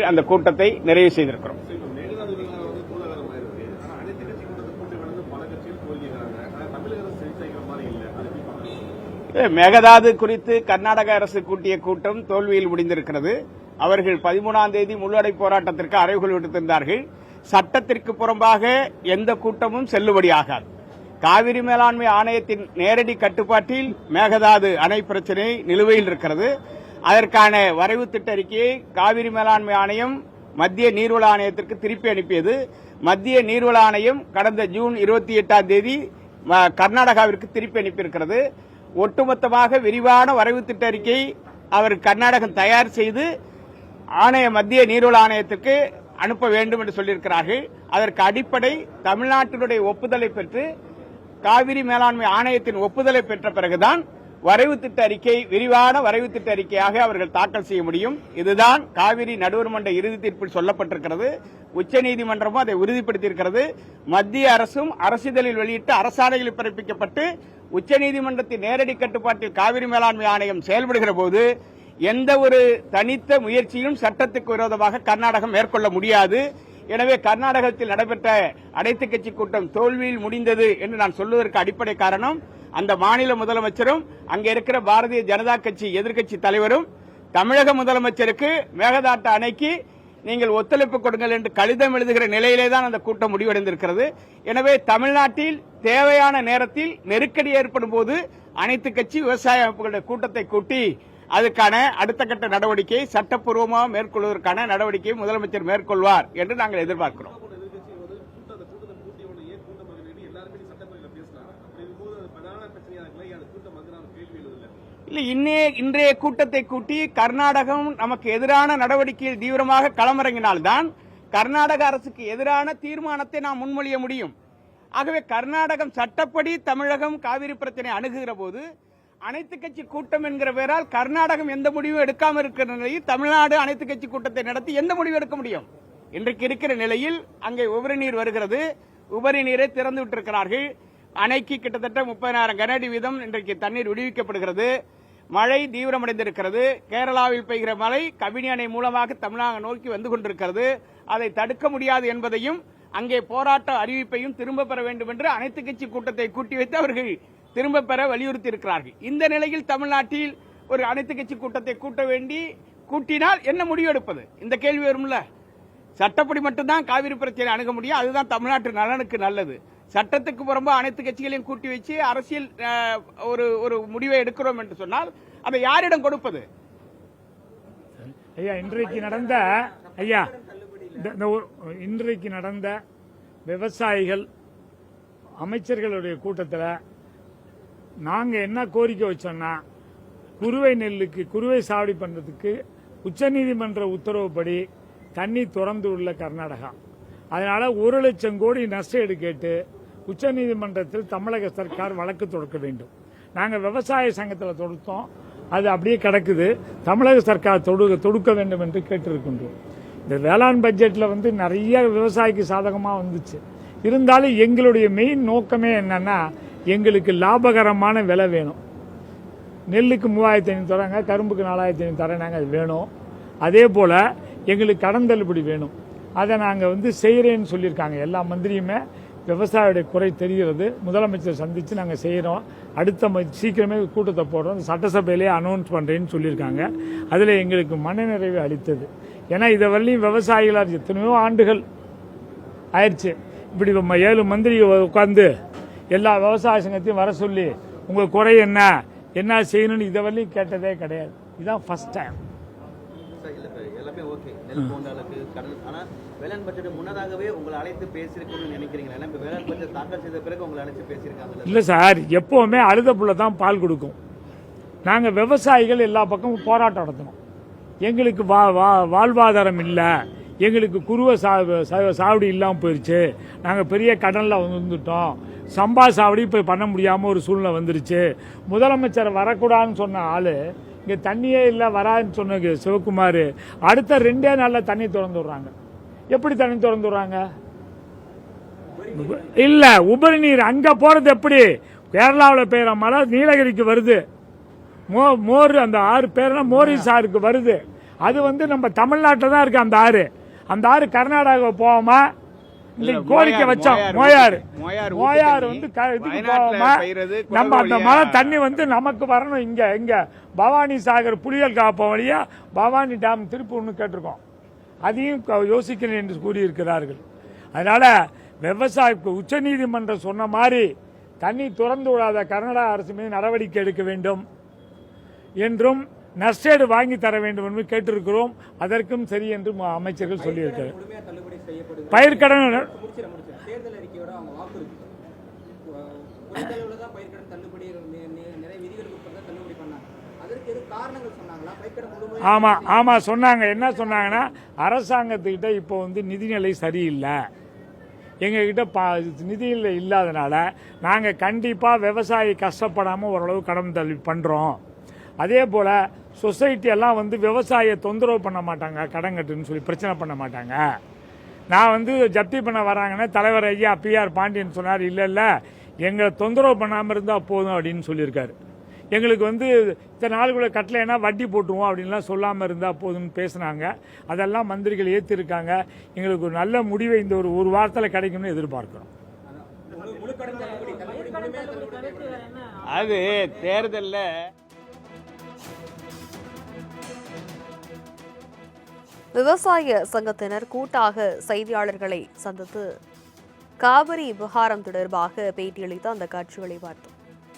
அந்த கூட்டத்தை நிறைவு செய்திருக்கிறோம். மேகதாது குறித்து கர்நாடக அரசு கூட்டிய கூட்டம் தோல்வியில் முடிந்திருக்கிறது. அவர்கள் 13ஆம் தேதி முழுஅடை போராட்டத்திற்கு அறைகூவல் விடுத்திருந்தார்கள். சட்டத்திற்கு புறம்பாக எந்த கூட்டமும் செல்லுபடியாகாது. காவிரி மேலாண்மை ஆணையத்தின் நேரடி கட்டுப்பாட்டில் மேகதாது அணை பிரச்சினை நிலுவையில் இருக்கிறது. அதற்கான வரைவு திட்ட அறிக்கையை காவிரி மேலாண்மை ஆணையம் மத்திய நீர்வள ஆணையத்திற்கு திருப்பி அனுப்பியது. மத்திய நீர்வள ஆணையம் கடந்த ஜூன் 28ஆம் தேதி கர்நாடகாவிற்கு திருப்பி அனுப்பியிருக்கிறது. ஒட்டுமொத்தமாக விரிவான வரைவு திட்ட அறிக்கை அவர் கர்நாடகம் தயார் செய்து மத்திய நீர்வள ஆணையத்திற்கு அனுப்ப வேண்டும் என்று சொல்லியிருக்கிறார்கள். அதற்கு அடிப்படை தமிழ்நாட்டினுடைய ஒப்புதலை பெற்று காவிரி மேலாண்மை ஆணையத்தின் ஒப்புதலை பெற்ற பிறகுதான் வரைவு திட்ட அறிக்கை விரிவான வரைவு திட்ட அறிக்கையாக அவர்கள் தாக்கல் செய்ய முடியும். இதுதான் காவிரி நடுவர்மன்ற இறுதி தீர்ப்பில் சொல்லப்பட்டிருக்கிறது. உச்சநீதிமன்றமும் அதை உறுதிப்படுத்தியிருக்கிறது. மத்திய அரசும் அரசிதழில் வெளியிட்டு அரசாணைகள் பிறப்பிக்கப்பட்டு உச்சநீதிமன்றத்தின் நேரடி கட்டுப்பாட்டில் காவிரி மேலாண்மை ஆணையம் செயல்படுகிற போது எந்த ஒரு தனித்த முயற்சியும் சட்டத்துக்கு விரோதமாக கர்நாடகம் மேற்கொள்ள முடியாது. எனவே கர்நாடகத்தில் நடைபெற்ற அனைத்துக் கட்சி கூட்டம் தோல்வியில் முடிந்தது என்று நான் சொல்வதற்கு அடிப்படை காரணம் அந்த மாநில முதலமைச்சரும் அங்கே இருக்கிற பாரதிய ஜனதா கட்சி எதிர்க்கட்சி தலைவரும் தமிழக முதலமைச்சருக்கு மேகதாட்டு அணைக்கு நீங்கள் ஒத்துழைப்பு கொடுங்கள் என்று கடிதம் எழுதுகிற நிலையிலே தான் அந்த கூட்டம் முடிவடைந்திருக்கிறது. எனவே தமிழ்நாட்டில் தேவையான நேரத்தில் நெருக்கடி ஏற்படும் போது அனைத்து கட்சி விவசாய அமைப்புகளுடைய கூட்டத்தை கூட்டி அதுக்கான அடுத்த கட்ட நடவடிக்கையை சட்டப்பூர்வமாக மேற்கொள்வதற்கான நடவடிக்கையை முதலமைச்சர் மேற்கொள்வார் என்று நாங்கள் எதிர்பார்க்கிறோம். இன்றைய கூட்டத்தை கூட்டி கர்நாடகம் நமக்கு எதிரான நடவடிக்கையில் தீவிரமாக களமிறங்கினால்தான் கர்நாடக அரசுக்கு எதிரான தீர்மானத்தை நாம் முன்மொழிய முடியும். ஆகவே கர்நாடகம் சட்டப்படி தமிழகம் காவிரி பிரச்சனை அணுகுகிற போது அனைத்து கட்சி கூட்டம் என்கிற பெயரால் கர்நாடகம் எந்த முடிவும் எடுக்காமல் இருக்கிற நிலையில் தமிழ்நாடு அனைத்து கட்சி கூட்டத்தை நடத்தி எந்த முடிவு எடுக்க முடியும்? இன்றைக்கு இருக்கிற நிலையில் அங்கே உபரி நீர் வருகிறது. உபரி நீரை திறந்து விட்டிருக்கிறார்கள். அணைக்கு கிட்டத்தட்ட 30,000 கனஅடி வீதம் இன்றைக்கு தண்ணீர் விடுவிக்கப்படுகிறது. மழை தீவிரமடைந்திருக்கிறது. கேரளாவில் பெய்கிற மழை கபினி அணை மூலமாக தமிழகம் நோக்கி வந்து கொண்டிருக்கிறது. அதை தடுக்க முடியாது என்பதையும் அங்கே போராட்ட அறிவிப்பையும் திரும்ப பெற வேண்டும் என்று அனைத்து கட்சி கூட்டத்தை கூட்டி வைத்து அவர்கள் திரும்ப பெற வலியுறுத்தி இருக்கிறார்கள். இந்த நிலையில் தமிழ்நாட்டில் ஒரு அனைத்து கட்சி கூட்டத்தை கூட்டினால் என்ன முடிவு எடுப்பது? இந்த கேள்வி வரும்ல. சட்டப்படி மட்டும்தான் காவிரி பிரச்சனை அணுக முடியும். அதுதான் தமிழ்நாட்டு நலனுக்கு நல்லது. சட்டத்துக்கு புறம்பா அனைத்து கட்சிகளையும் கூட்டி வச்சு அரசியல் ஒரு முடிவை எடுக்கிறோம் என்று சொன்னால் அதை யாரிடம் கொடுப்பது? இன்றைக்கு நடந்த விவசாயிகள் அமைச்சர்களுடைய கூட்டத்தில் நாங்க என்ன கோரிக்கை வச்சோம்னா குறுவை நெல்லுக்கு குறுவை சாவடி பண்றதுக்கு உச்சநீதிமன்ற உத்தரவுப்படி தண்ணி திறந்து உள்ள கர்நாடகா, அதனால 1 லட்சம் கோடி நஷ்டஈடு கேட்டு உச்சநீதிமன்றத்தில் தமிழக சர்க்கார் வழக்கு தொடுக்க வேண்டும். நாங்கள் விவசாய சங்கத்தில் தொடுத்தோம், அது அப்படியே கிடக்குது. தமிழக சர்க்கார் தொடுக்க வேண்டும் என்று கேட்டிருக்கின்றோம். இந்த வேளாண் பட்ஜெட்டில் நிறைய விவசாயிக்கு சாதகமாக வந்துச்சு. இருந்தாலும் எங்களுடைய மெயின் நோக்கமே என்னன்னா எங்களுக்கு லாபகரமான விலை வேணும். நெல்லுக்கு 3,500 தராங்க, கரும்புக்கு 4,500 தரேனாங்க, அது வேணும். அதே போல் எங்களுக்கு கடன் தள்ளுபடி வேணும். அதை நாங்கள் செய்கிறேன்னு சொல்லியிருக்காங்க. எல்லா மந்திரியுமே விவசாயியுடைய குறை தெரிகிறது. முதலமைச்சர் சந்தித்து நாங்கள் செய்கிறோம். அடுத்த சீக்கிரமே கூட்டத்தை போடுறோம். சட்டசபையிலே அனௌன்ஸ் பண்ணுறேன்னு சொல்லியிருக்காங்க. அதில் எங்களுக்கு மனநிறைவு அளித்தது. ஏன்னா இதை வரலையும் விவசாயிகளாக எத்தனையோ ஆண்டுகள் ஆயிடுச்சு. இப்படி 7 மந்திரி உட்காந்து எல்லா விவசாய சங்கத்தையும் வர சொல்லி உங்க குறை என்ன செய்யணும்னு இதை வரலையும் கேட்டதே கிடையாது. இதுதான் ஃபர்ஸ்ட் டைம். எல்லாமே ஓகே, நெல் போண்டாளுக்கு கடல். ஆனால் வேளாண் பட்ஜெட் முன்னதாகவே உங்களை அழைத்து பேசியிருக்கணும்னு நினைக்கிறீங்களா? ஏன்னா இப்போ வேளாண் பட்ஜெட் தாக்கல் செய்த பிறகு உங்களை அழைத்து பேசியிருக்காங்க. இல்லை சார், எப்போவுமே அழுத புள்ள தான் பால் கொடுக்கும். நாங்கள் விவசாயிகள் எல்லா பக்கமும் போராட்டம் நடத்தணும். எங்களுக்கு வாழ்வாதாரம் இல்லை, எங்களுக்கு குறுவை சாவடி இல்லாமல் போயிடுச்சு, நாங்கள் பெரிய கடனில் வந்துட்டோம், சம்பா சாவடி இப்போ பண்ண முடியாமல் ஒரு சூழ்நிலை வந்துருச்சு. முதலமைச்சர் வரக்கூடாதுன்னு சொன்ன ஆள் இங்கே தண்ணியே இல்லை வராதுன்னு சொன்ன சிவகுமார் அடுத்த 2 நாளில் தண்ணி திறந்து விடுறாங்க. எப்படி தண்ணி திறந்து விடுறாங்க? இல்லை, உபரி நீர் அங்கே போகிறது எப்படி? கேரளாவில் பெய்கிற மழை நீலகிரிக்கு வருது, மோர் அந்த 6 பேர்னா மோரிஸ் ஆறுக்கு வருது. அது வந்து நம்ம தமிழ்நாட்டில் தான் இருக்கு. அந்த ஆறு கர்நாடகா போகாம இந்த கோரிக்கை வச்சோம். மோயாறு வந்து இதுக்கு போகாம நம்ம அந்த மழை தண்ணி வந்து நமக்கு வரணும். இங்க பவானி சாகர் புலிகள் காப்போம் வழியா பவானி டேம் திருப்பி ஒன்று கேட்டிருக்கோம். அதையும் யோசிக்கிறேன் என்று கூறியிருக்கிறார்கள். அதனால விவசாயிக்கு உச்சநீதிமன்றம் சொன்ன மாதிரி தண்ணி திறந்து விடாத கர்நாடக அரசு மீது நடவடிக்கை எடுக்க வேண்டும் என்றும் நஷ்டேடு வாங்கி தர வேண்டும் என்று கேட்டிருக்கிறோம். அதற்கும் சரி என்று அமைச்சர்கள் சொல்லியிருக்கிறார். பயிர்க்கடன் தேர்தல் அறிக்கையோட அவங்க வாக்குறுதி பயிர்க்கடன் தள்ளுபடி நிறைய விதிகளுக்கு தள்ளுபடி பண்ணாங்க. அதற்கு எது காரணங்கள் சொன்னாங்களா? பயிர்க்கடன் ஆமா சொன்னாங்க. என்ன சொன்னாங்கன்னா, அரசாங்கத்துக்கிட்ட இப்போ வந்து நிதிநிலை சரியில்லை, எங்ககிட்ட நிதியில் இல்லாதனால நாங்கள் கண்டிப்பாக விவசாயி கஷ்டப்படாமல் ஓரளவு கடன் தள்ளி பண்ணுறோம். அதே போல் சொசைட்டி எல்லாம் வந்து விவசாயியை தொந்தரவு பண்ண மாட்டாங்க, கடன் கட்டுன்னு சொல்லி பிரச்சனை பண்ண மாட்டாங்க. நான் வந்து ஜப்தி பண்ண வராங்கன்னா தலைவர் ஐயா PR பாண்டியன் சொன்னார், இல்லை எங்களை தொந்தரவு பண்ணாமல் இருந்தால் போதும் அப்படின்னு சொல்லியிருக்காரு. எங்களுக்கு வந்து இத்தனை நாளுக்குள்ள கட்டலைன்னா வட்டி போட்டுருவோம் அப்படின்லாம் சொல்லாமல் இருந்தால் போதும்னு பேசுனாங்க. அதெல்லாம் மந்திரிகள் ஏற்றிருக்காங்க. எங்களுக்கு ஒரு நல்ல முடிவை இந்த ஒரு வாரத்தில் கிடைக்கும்னு எதிர்பார்க்கிறோம். அது தேர்தலில் விவசாய சங்கத்தினர் கூட்டாக செய்தியாளர்களை சந்தித்து காவிரி விவகாரம் தொடர்பாக பேட்டியளித்த அந்த காட்சிகளை பார்த்தோம்.